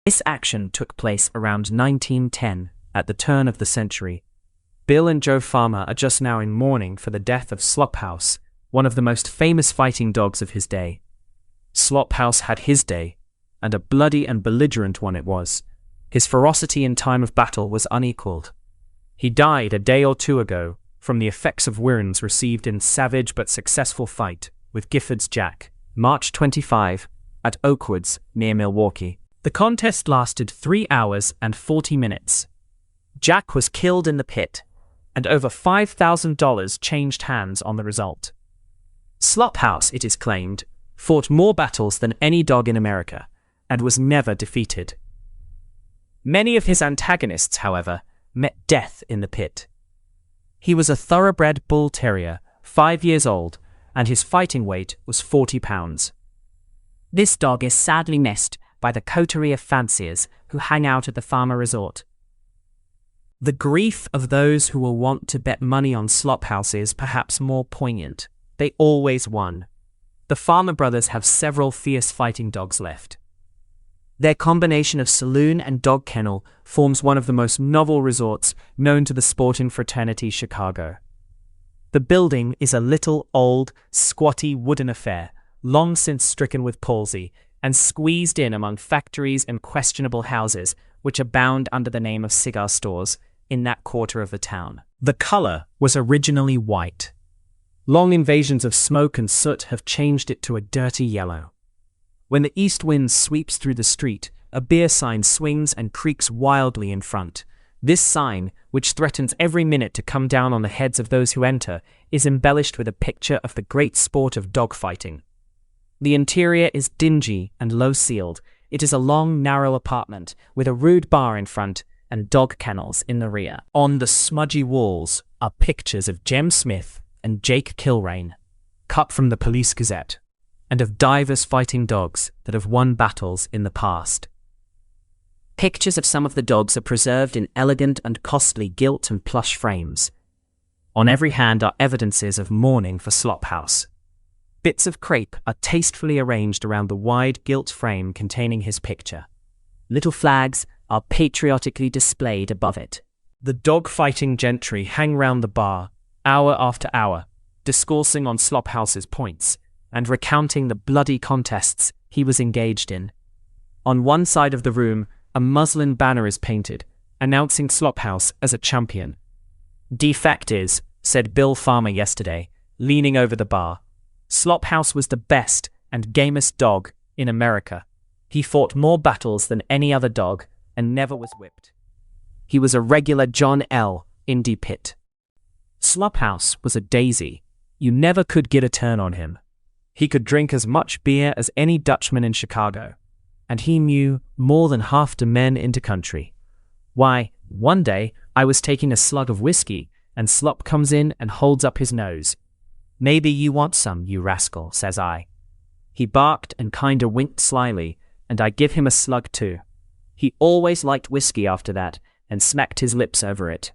This action took place around 1910, at the turn of the century. Bill and Joe Farmer are just now in mourning for the death of Slophouse, one of the most famous fighting dogs of his day. Slophouse had his day, and a bloody and belligerent one it was. His ferocity in time of battle was unequaled. He died a day or two ago from the effects of wounds received in savage but successful fight with Gifford's Jack, March 25, at Oakwoods, near Milwaukee. The contest lasted 3 hours and 40 minutes. Jack was killed in the pit, and over $5,000 changed hands on the result. Slophouse, it is claimed, fought more battles than any dog in America, and was never defeated. Many of his antagonists, however, met death in the pit. He was a thoroughbred bull terrier, 5 years old, and his fighting weight was 40 pounds. This dog is sadly missed by the coterie of fanciers who hang out at the Farmer Resort. The grief of those who will want to bet money on Slophouse is perhaps more poignant. They always won. The Farmer brothers have several fierce fighting dogs left. Their combination of saloon and dog kennel forms one of the most novel resorts known to the sporting fraternity Chicago. The building is a little, old, squatty wooden affair, long since stricken with palsy, and squeezed in among factories and questionable houses which abound under the name of cigar stores in that quarter of the town. The color was originally white. Long invasions of smoke and soot have changed it to a dirty yellow. When the east wind sweeps through the street, a beer sign swings and creaks wildly in front. This sign, which threatens every minute to come down on the heads of those who enter, is embellished with a picture of the great sport of dogfighting. The interior is dingy and low-ceiled. It is a long, narrow apartment with a rude bar in front and dog kennels in the rear. On the smudgy walls are pictures of Jem Smith and Jake Kilrain, cut from the Police Gazette, and of divers fighting dogs that have won battles in the past. Pictures of some of the dogs are preserved in elegant and costly gilt and plush frames. On every hand are evidences of mourning for Slophouse. Bits of crepe are tastefully arranged around the wide gilt frame containing his picture. Little flags are patriotically displayed above it. The dog-fighting gentry hang round the bar, hour after hour, discoursing on Slophouse's points, and recounting the bloody contests he was engaged in. On one side of the room, a muslin banner is painted, announcing Slophouse as a champion. "The fact is," said Bill Farmer yesterday, leaning over the bar, "Slophouse was the best and gamest dog in America. He fought more battles than any other dog and never was whipped. He was a regular John L. in the pit. Slophouse was a daisy. You never could get a turn on him. He could drink as much beer as any Dutchman in Chicago, and he knew more than half the men in the country. Why, one day I was taking a slug of whiskey, and Slop comes in and holds up his nose. 'Maybe you want some, you rascal,' says I. He barked and kinda winked slyly, and I give him a slug too. He always liked whiskey after that, and smacked his lips over it.